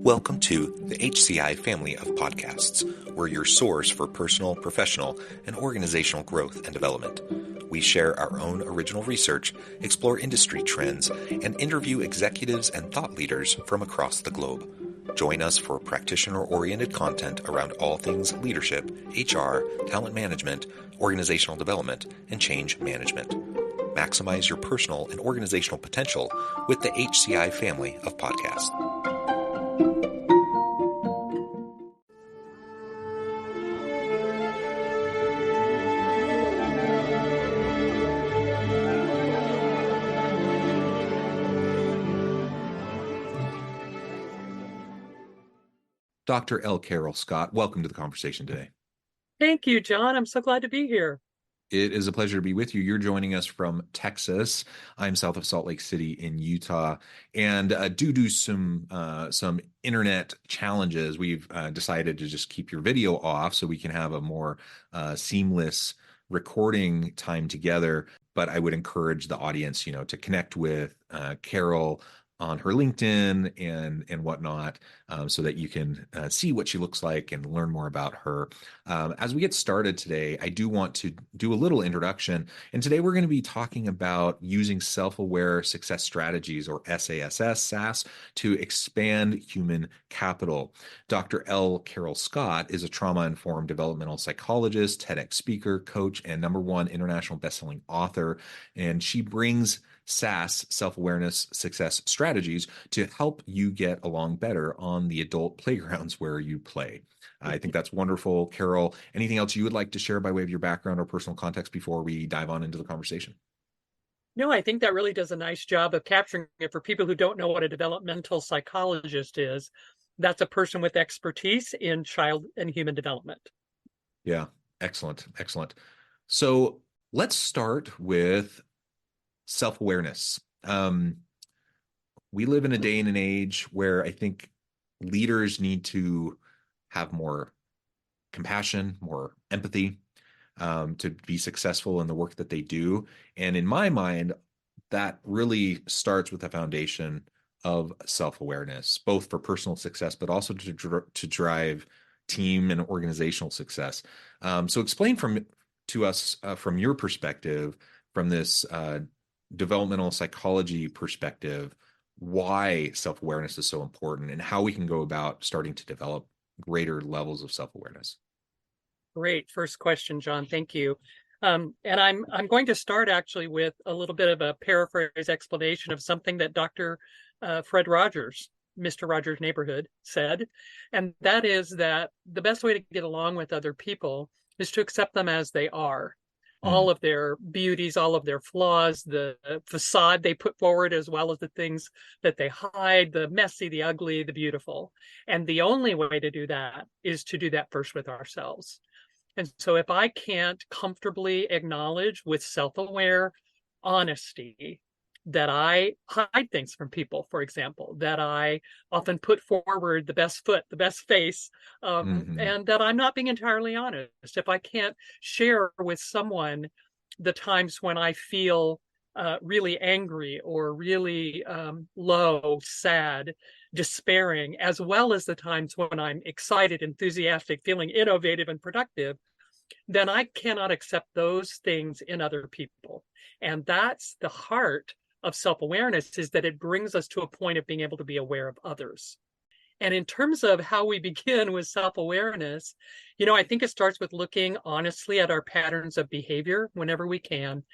Welcome to the HCI family of podcasts. We're your source for personal, professional, and organizational growth and development. We share our own original research, explore industry trends, and interview executives and thought leaders from across the globe. Join us for practitioner-oriented content around all things leadership, HR, talent management, organizational development, and change management. Maximize your personal and organizational potential with the HCI family of podcasts. Dr. L. Carol Scott, welcome to the conversation today. Thank you, John. I'm so glad to be here. It is a pleasure to be with you. You're joining us from Texas. I'm south of Salt Lake City in Utah. And due to some internet challenges, we've decided to just keep your video off so we can have a more seamless recording time together. But I would encourage the audience, to connect with Carol on her LinkedIn and whatnot, so that you can see what she looks like and learn more about her. As we get started today, I do want to do a little introduction. And today we're going to be talking about using self-aware success strategies, or SASS, to expand human capital. Dr. L. Carol Scott is a trauma-informed developmental psychologist, TEDx speaker, coach, and #1 international bestselling author. And she brings SASS, self-awareness success strategies, to help you get along better on the adult playgrounds where you play. I think that's wonderful. Carol, anything else you would like to share by way of your background or personal context before we dive on into the conversation? No, I think that really does a nice job of capturing it. For people who don't know what a developmental psychologist is, that's a person with expertise in child and human development. Yeah, excellent. So let's start with self-awareness. We live in a day and an age where I think leaders need to have more compassion, more empathy, to be successful in the work that they do. And in my mind, that really starts with the foundation of self-awareness, both for personal success, but also to drive team and organizational success. So explain to us from your perspective, from this developmental psychology perspective, why self-awareness is so important and how we can go about starting to develop greater levels of self-awareness. Great first question, John. Thank you. And I'm going to start actually with a little bit of a paraphrase explanation of something that Dr. Fred Rogers, Mr. Rogers' Neighborhood, said, and that is that the best way to get along with other people is to accept them as they are. All of their beauties, all of their flaws, the facade they put forward, as well as the things that they hide, the messy, the ugly, the beautiful. And the only way to do that is to do that first with ourselves. And so if I can't comfortably acknowledge with self-aware honesty that I hide things from people, for example, that I often put forward the best foot, the best face, and that I'm not being entirely honest. If I can't share with someone the times when I feel really angry or really low, sad, despairing, as well as the times when I'm excited, enthusiastic, feeling innovative and productive, then I cannot accept those things in other people. And that's the heart of self-awareness, is that it brings us to a point of being able to be aware of others. And in terms of how we begin with self-awareness, I think it starts with looking honestly at our patterns of behavior whenever we can,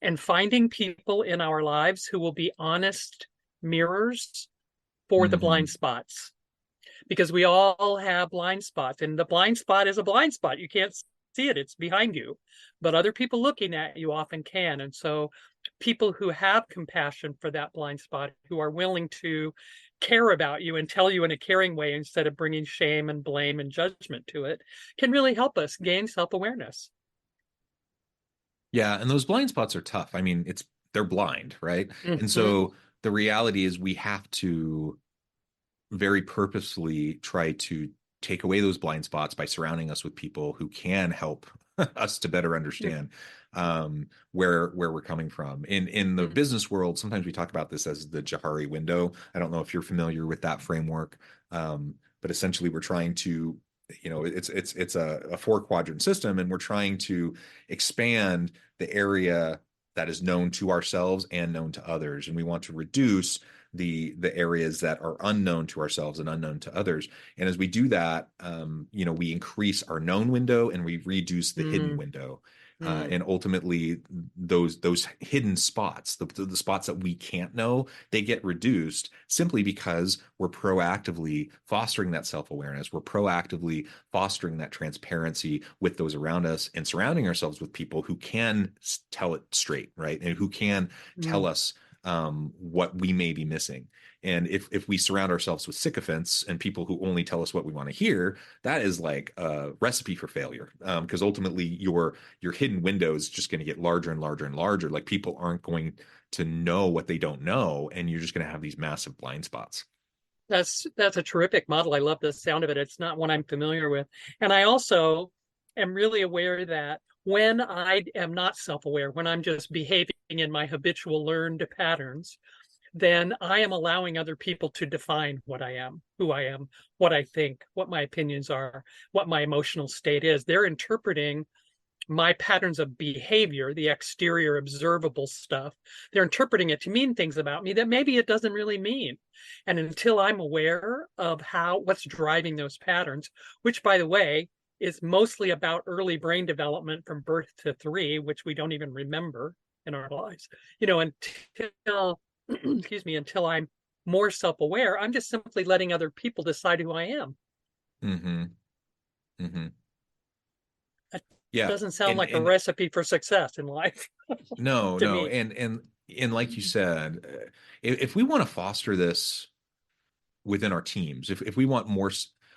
and finding people in our lives who will be honest mirrors for the blind spots. Because we all have blind spots, and the blind spot is a blind spot. You can't see it, it's behind you. But other people looking at you often can. And so people who have compassion for that blind spot, who are willing to care about you and tell you in a caring way instead of bringing shame and blame and judgment to it, can really help us gain self-awareness. Yeah, and those blind spots are tough. I mean, they're blind, right? And so the reality is we have to very purposefully try to take away those blind spots by surrounding us with people who can help us to better understand where we're coming from. In the business world, sometimes we talk about this as the Johari window. I don't know if you're familiar with that framework, but essentially we're trying to, it's a four quadrant system, and we're trying to expand the area that is known to ourselves and known to others, and we want to reduce the areas that are unknown to ourselves and unknown to others. And as we do that, we increase our known window and we reduce the hidden Mm, window. mm, And ultimately, those hidden spots, the spots that we can't know, they get reduced simply because we're proactively fostering that self-awareness. We're proactively fostering that transparency with those around us and surrounding ourselves with people who can tell it straight, right? And who can tell mm. us what we may be missing. And if we surround ourselves with sycophants and people who only tell us what we want to hear, that is like a recipe for failure. Because ultimately, your hidden window is just going to get larger and larger and larger. Like, people aren't going to know what they don't know, and you're just going to have these massive blind spots. That's a terrific model. I love the sound of it. It's not one I'm familiar with. And I also am really aware that when I am not self-aware, when I'm just behaving in my habitual learned patterns, then I am allowing other people to define what I am, who I am, what I think, what my opinions are, what my emotional state is. They're interpreting my patterns of behavior, the exterior observable stuff. They're interpreting it to mean things about me that maybe it doesn't really mean. And until I'm aware of what's driving those patterns, which, by the way, is mostly about early brain development from birth to 3, which we don't even remember in our lives, until excuse me, until I'm more self-aware, I'm just simply letting other people decide who I am. Mm-hmm. Mm-hmm. That Yeah. doesn't sound like a And recipe for success in life no, to no. me. And like you said, if we want to foster this within our teams, if we want more,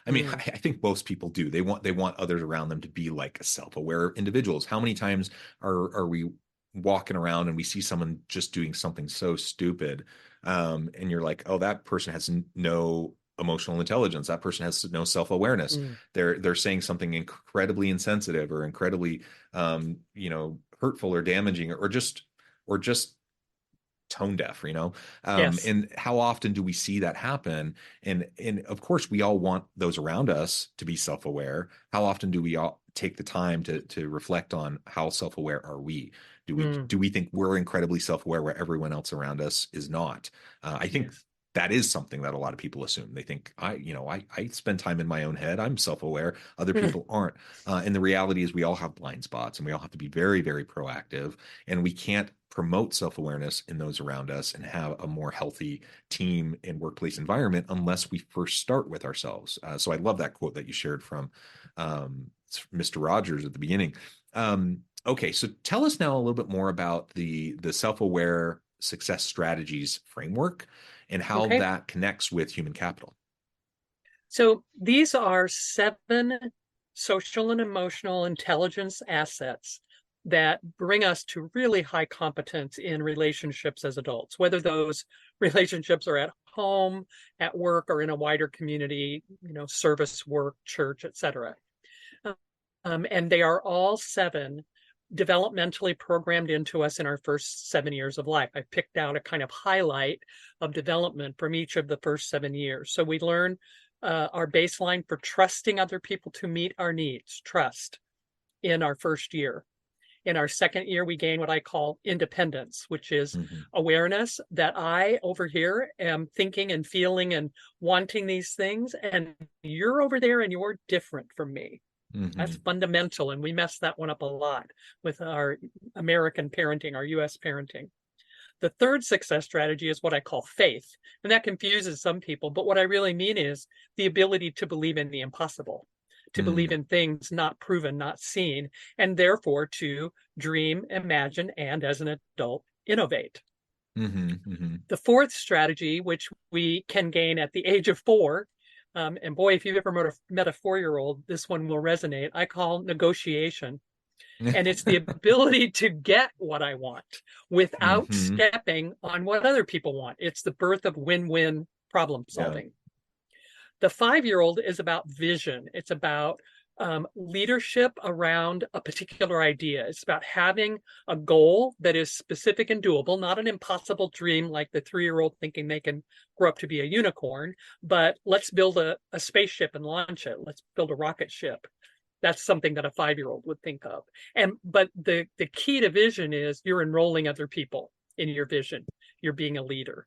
I mean, Mm, I think most people do. They want others around them to be like self-aware individuals. How many times are we walking around and we see someone just doing something so stupid, and you're like, oh, that person has no emotional intelligence. That person has no self-awareness. mm, They're saying something incredibly insensitive or incredibly, hurtful or damaging, or just tone deaf, yes. and how often do we see that happen? And of course we all want those around us to be self-aware. How often do we all take the time to reflect on how self-aware are we? do we Mm, do we think we're incredibly self-aware where everyone else around us is not? I think yes. that is something that a lot of people assume. They think, I spend time in my own head, I'm self-aware, other people aren't. And the reality is we all have blind spots, and we all have to be very, very proactive, and we can't promote self-awareness in those around us and have a more healthy team and workplace environment unless we first start with ourselves. So I love that quote that you shared from Mr. Rogers at the beginning. Okay, so tell us now a little bit more about the self-aware success strategies framework and how Okay. that connects with human capital. So these are 7 social and emotional intelligence assets that bring us to really high competence in relationships as adults, whether those relationships are at home, at work, or in a wider community, service work, church, etc. And they are all 7 developmentally programmed into us in our first 7 years of life. I picked out a kind of highlight of development from each of the first 7 years. So we learn our baseline for trusting other people to meet our needs, trust, in our first year. In our second year, we gain what I call independence, which is Mm-hmm. awareness that I over here am thinking and feeling and wanting these things, and you're over there and you're different from me. That's Mm-hmm. fundamental. And we mess that one up a lot with our American parenting, our US parenting. The third success strategy is what I call faith. And that confuses some people. But what I really mean is the ability to believe in the impossible, to believe in things not proven, not seen, and therefore to dream, imagine, and as an adult, innovate. Mm-hmm. Mm-hmm. The fourth strategy, which we can gain at the age of 4, and boy, if you've ever met a 4-year-old, this one will resonate. I call negotiation. And it's the ability to get what I want without Mm-hmm. stepping on what other people want. It's the birth of win-win problem Yeah. solving. The 5-year-old is about vision. It's about leadership around a particular idea. It's about having a goal that is specific and doable, not an impossible dream like the 3-year-old thinking they can grow up to be a unicorn, but let's build a spaceship and launch it. Let's build a rocket ship. That's something that a 5-year-old would think of. But the key to vision is you're enrolling other people in your vision. You're being a leader.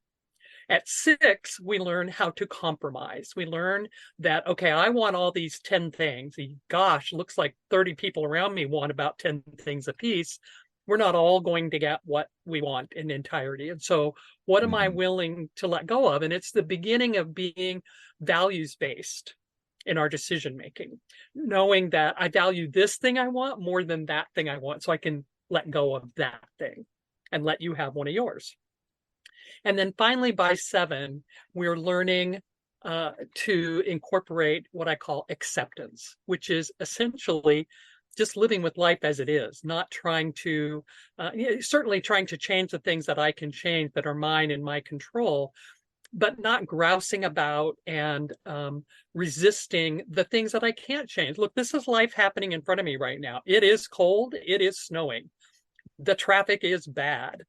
At 6, we learn how to compromise. We learn that, okay, I want all these 10 things. Gosh, looks like 30 people around me want about 10 things apiece. We're not all going to get what we want in entirety. And so what am I willing to let go of? And it's the beginning of being values-based in our decision making, knowing that I value this thing I want more than that thing I want, so I can let go of that thing and let you have one of yours. And then finally, by 7, we're learning to incorporate what I call acceptance, which is essentially just living with life as it is, not trying to, certainly trying to change the things that I can change that are mine and my control, but not grousing about and resisting the things that I can't change. Look, this is life happening in front of me right now. It is cold. It is snowing. The traffic is bad.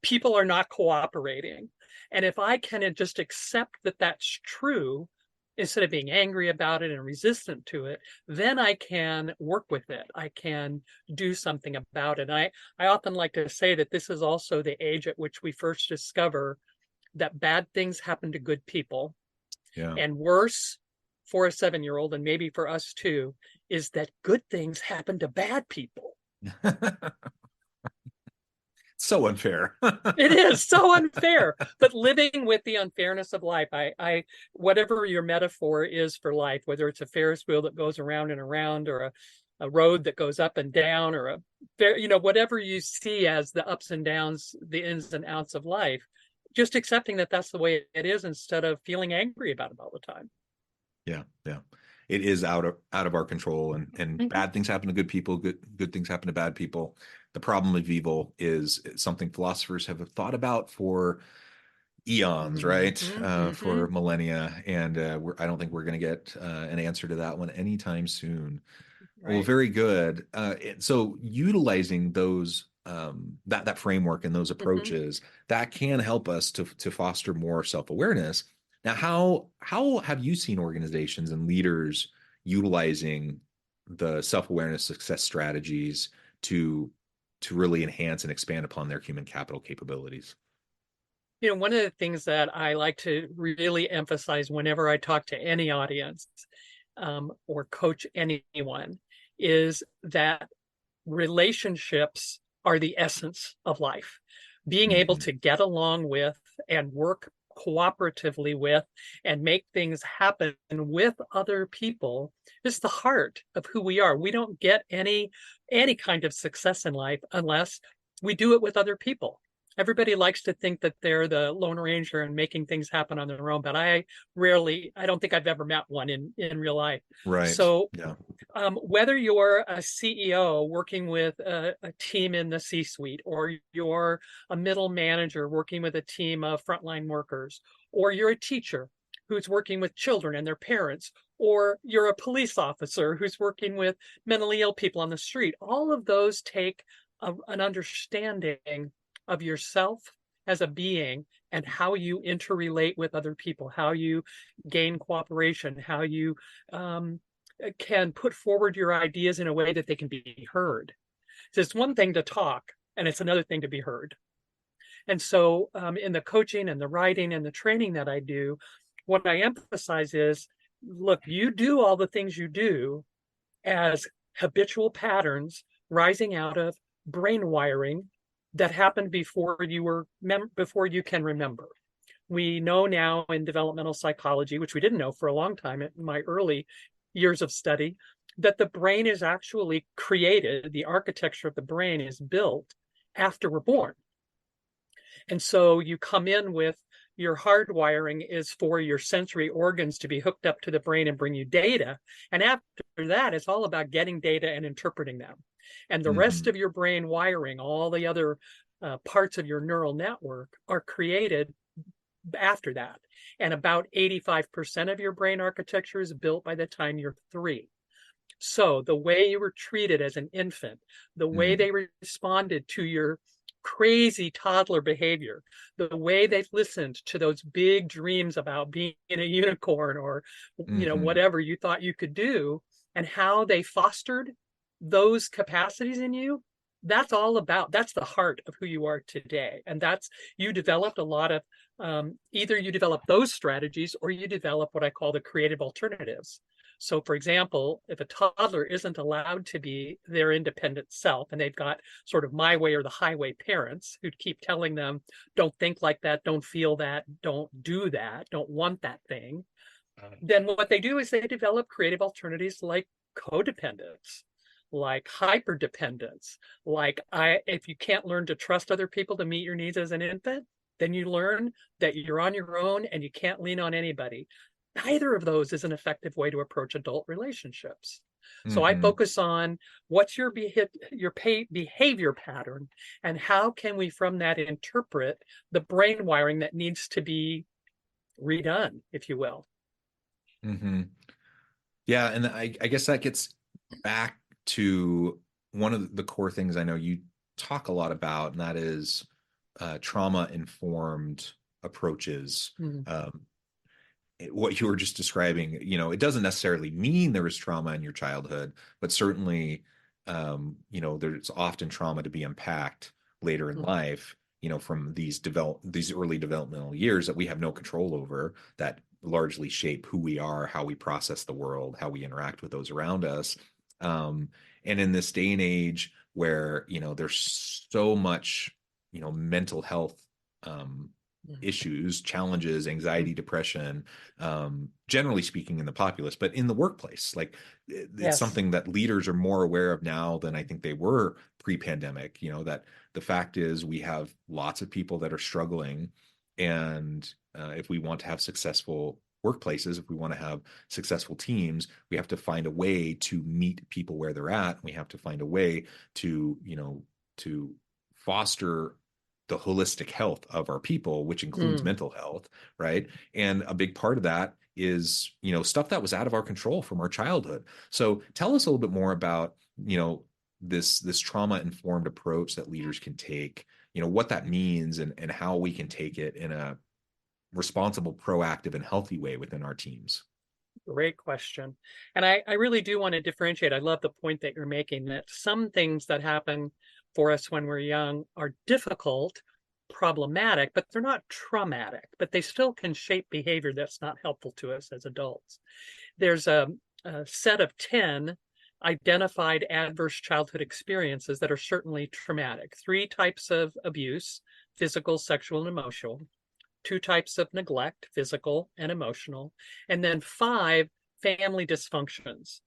People are not cooperating. And if I can just accept that that's true, instead of being angry about it and resistant to it, then I can work with it. I can do something about it. I often like to say that this is also the age at which we first discover that bad things happen to good people. Yeah. And worse for a 7-year-old, and maybe for us too, is that good things happen to bad people. So unfair. It is so unfair, but living with the unfairness of life, I whatever your metaphor is for life, whether it's a Ferris wheel that goes around and around, or a road that goes up and down, or whatever you see as the ups and downs, the ins and outs of life, just accepting that that's the way it is instead of feeling angry about it all the time. Yeah. It is out of our control, and bad things happen to good people. Good things happen to bad people. The problem of evil is something philosophers have thought about for eons, right? For millennia, and I don't think we're going to get an answer to that one anytime soon. Right. Well, very good. So utilizing those that framework and those approaches that can help us to foster more self-awareness. Now, how have you seen organizations and leaders utilizing the self-awareness success strategies to really enhance and expand upon their human capital capabilities? One of the things that I like to really emphasize whenever I talk to any audience or coach anyone is that relationships are the essence of life. Being able to get along with and work cooperatively with and make things happen with other people is the heart of who we are. We don't get any kind of success in life unless we do it with other people. Everybody likes to think that they're the Lone Ranger and making things happen on their own, but I don't think I've ever met one in real life. Right. So yeah. Whether you're a CEO working with a team in the C-suite, or you're a middle manager working with a team of frontline workers, or you're a teacher who's working with children and their parents, or you're a police officer who's working with mentally ill people on the street, all of those take an understanding of yourself as a being and how you interrelate with other people, how you gain cooperation, how you can put forward your ideas in a way that they can be heard. So it's one thing to talk, and it's another thing to be heard. And so in the coaching and the writing and the training that I do, what I emphasize is, look, you do all the things you do as habitual patterns rising out of brain wiring that happened before you can remember. We know now in developmental psychology, which we didn't know for a long time in my early years of study, that the brain is actually created, the architecture of the brain is built after we're born. And so you come in with your hardwiring is for your sensory organs to be hooked up to the brain and bring you data. And after that, it's all about getting data and interpreting them. And the rest of your brain wiring, all the other parts of your neural network are created after that. And about 85% of your brain architecture is built by the time you're 3. So the way you were treated as an infant, the way Mm, they responded to your crazy toddler behavior, the way they listened to those big dreams about being a unicorn or, hmm. whatever you thought you could do, and how they fostered those capacities in you, that's the heart of who you are today. And you developed a lot of, either you develop those strategies or you develop what I call the creative alternatives. So, for example, if a toddler isn't allowed to be their independent self and they've got sort of my way or the highway parents who keep telling them, don't think like that, don't feel that, don't do that, don't want that thing, then what they do is they develop creative alternatives like codependence, like hyperdependence, like if you can't learn to trust other people to meet your needs as an infant, then you learn that you're on your own and you can't lean on anybody. Neither of those is an effective way to approach adult relationships. So I Hmm. focus on what's your behavior pattern and how can we from that interpret the brain wiring that needs to be redone, if you will. Hmm. Yeah, and I guess that gets back to one of the core things I know you talk a lot about, and that is trauma-informed approaches. Mm. Um, what you were just describing, it doesn't necessarily mean there was trauma in your childhood, but certainly, there's often trauma to be unpacked later in Mm. life, from these early developmental years that we have no control over, that largely shape who we are, how we process the world, how we interact with those around us. Um, and in this day and age where, there's so much, mental health um, Mm. issues, challenges, Mm. anxiety, depression, generally speaking in the populace, but in the workplace, like it's Yes. something that leaders are more aware of now than I think they were pre-pandemic. That the fact is we have lots of people that are struggling, and if we want to have successful workplaces, if we want to have successful teams, we have to find a way to meet people where they're at. We have to find a way to, to foster the holistic health of our people, which includes Mm. mental health, right? And a big part of that is, stuff that was out of our control from our childhood. So tell us a little bit more about, this trauma informed approach that leaders can take, what that means, and how we can take it in a responsible, proactive, and healthy way within our teams. Great question. And I really do want to differentiate. I love the point that you're making that some things that happen for us when we're young are difficult, problematic, but they're not traumatic, but they still can shape behavior that's not helpful to us as adults. There's a set of 10 identified adverse childhood experiences that are certainly traumatic. Three types of abuse: physical, sexual, and emotional; two types of neglect, physical and emotional; and then five family dysfunctions.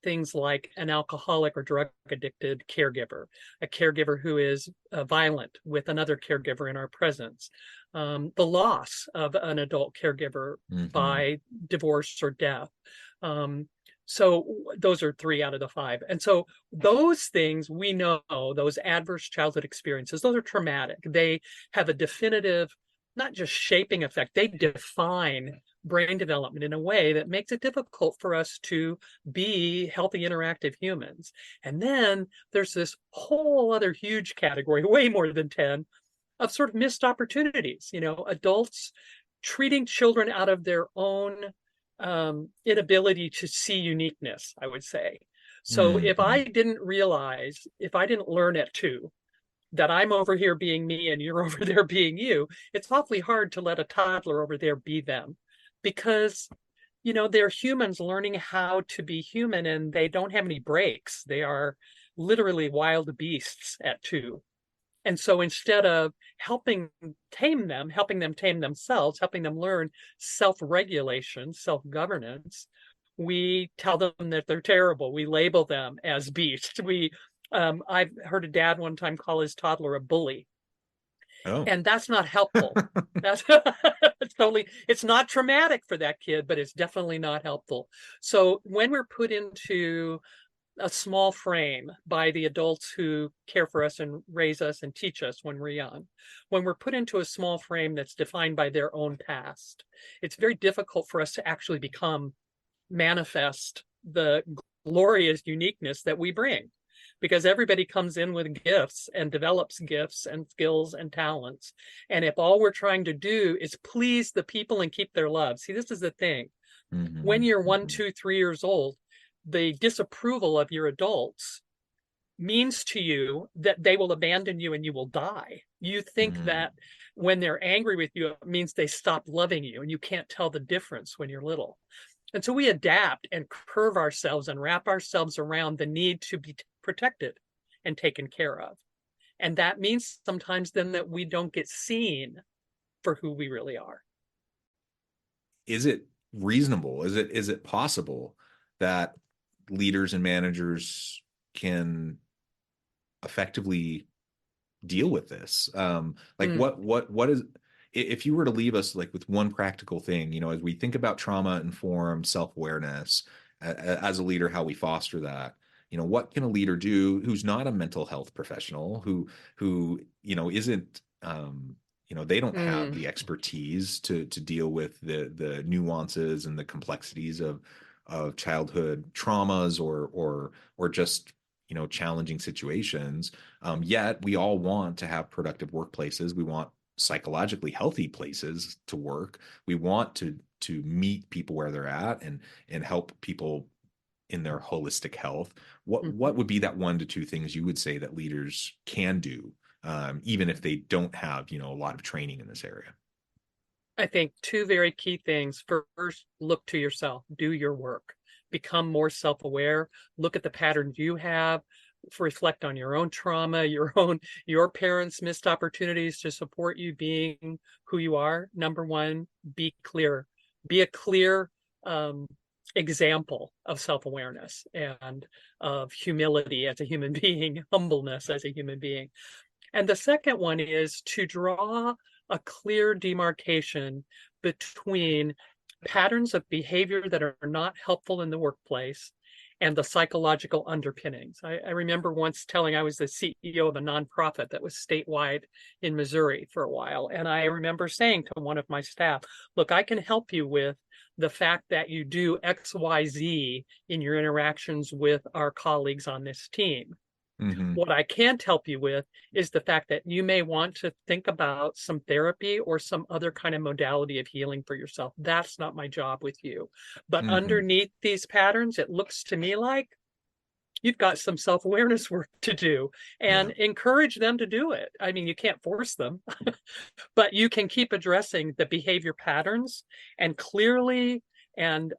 Things like an alcoholic or drug addicted caregiver, a caregiver who is violent with another caregiver in our presence, the loss of an adult caregiver Mm-hmm. by divorce or death. Um, so those are three out of the five. And so those things we know, those adverse childhood experiences, those are traumatic. They have a definitive, not just shaping effect, they define brain development in a way that makes it difficult for us to be healthy, interactive humans. And then there's this whole other huge category, way more than 10, of sort of missed opportunities, adults treating children out of their own inability to see uniqueness, I would say. So Mm-hmm. if I didn't learn at 2, that I'm over here being me and you're over there being you, it's awfully hard to let a toddler over there be them, because they're humans learning how to be human and they don't have any breaks. They are literally wild beasts at 2. And so instead of helping them tame themselves, helping them learn self-regulation, self-governance, we tell them that they're terrible. We label them as beasts. I've heard a dad one time call his toddler a bully, Oh. and that's not helpful. That's it's not traumatic for that kid, but it's definitely not helpful. So when we're put into a small frame by the adults who care for us and raise us and teach us when we're young, when we're put into a small frame that's defined by their own past, it's very difficult for us to actually manifest the glorious uniqueness that we bring, because everybody comes in with gifts and develops gifts and skills and talents. And if all we're trying to do is please the people and keep their love, see, this is the thing. When you're 1, 2, 3 years old, the disapproval of your adults means to you that they will abandon you and you will die. You think that when they're angry with you, it means they stop loving you, and you can't tell the difference when you're little. And so we adapt and curve ourselves and wrap ourselves around the need to be protected and taken care of. And that means sometimes then that we don't get seen for who we really are. Is it reasonable? Is it possible that leaders and managers can effectively deal with this? What is, if you were to leave us like with one practical thing, as we think about trauma-informed self-awareness as a leader, how we foster that, what can a leader do who's not a mental health professional, who isn't, they don't have the expertise to deal with the nuances and the complexities of childhood traumas or just challenging situations. Yet we all want to have productive workplaces. We want psychologically healthy places to work. We want to meet people where they're at and help people in their holistic health. What would be that 1 to 2 things you would say that leaders can do, even if they don't have a lot of training in this area? I think 2 very key things. First, look to yourself, do your work, become more self-aware, look at the patterns you have, reflect on your own trauma, your parents' missed opportunities to support you being who you are. Number 1, be clear, be a clear example of self-awareness and of humility as a human being, humbleness as a human being. And the second one is to draw a clear demarcation between patterns of behavior that are not helpful in the workplace and the psychological underpinnings. I remember once I was the CEO of a nonprofit that was statewide in Missouri for a while. And I remember saying to one of my staff, look, I can help you with the fact that you do X, Y, Z in your interactions with our colleagues on this team. What I can't help you with is the fact that you may want to think about some therapy or some other kind of modality of healing for yourself. That's not my job with you. But underneath these patterns, it looks to me like you've got some self-awareness work to do, and encourage them to do it. I mean, you can't force them, but you can keep addressing the behavior patterns and clearly and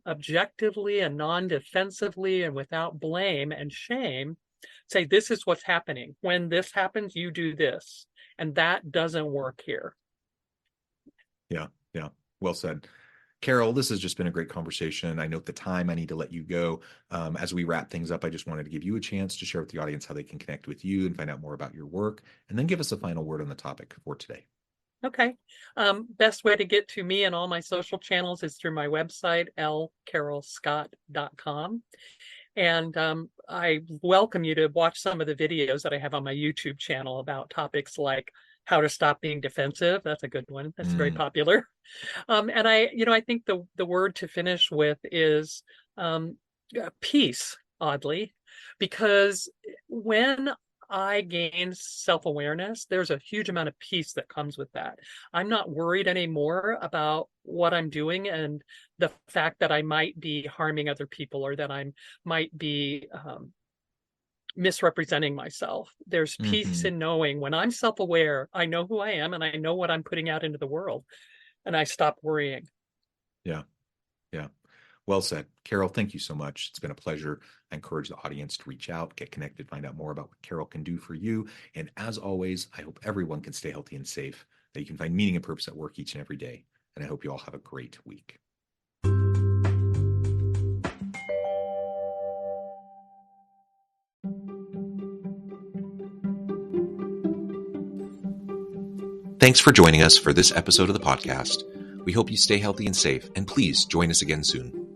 objectively and non-defensively and without blame and shame say, this is what's happening. When this happens, you do this. And that doesn't work here. Yeah. Well said. Carol, this has just been a great conversation. I note the time. I need to let you go. As we wrap things up, I just wanted to give you a chance to share with the audience how they can connect with you and find out more about your work, and then give us a final word on the topic for today. Okay. Best way to get to me and all my social channels is through my website, lcarolscott.com. And I welcome you to watch some of the videos that I have on my YouTube channel about topics like how to stop being defensive. That's a good one. That's very popular. And I think the word to finish with is peace, oddly, because when I gain self-awareness, there's a huge amount of peace that comes with that. I'm not worried anymore about what I'm doing and the fact that I might be harming other people or that I might be misrepresenting myself. There's peace in knowing when I'm self-aware, I know who I am and I know what I'm putting out into the world, and I stop worrying. Yeah. Well said. Carol, thank you so much. It's been a pleasure. I encourage the audience to reach out, get connected, find out more about what Carol can do for you. And as always, I hope everyone can stay healthy and safe, that you can find meaning and purpose at work each and every day. And I hope you all have a great week. Thanks for joining us for this episode of the podcast. We hope you stay healthy and safe, and please join us again soon.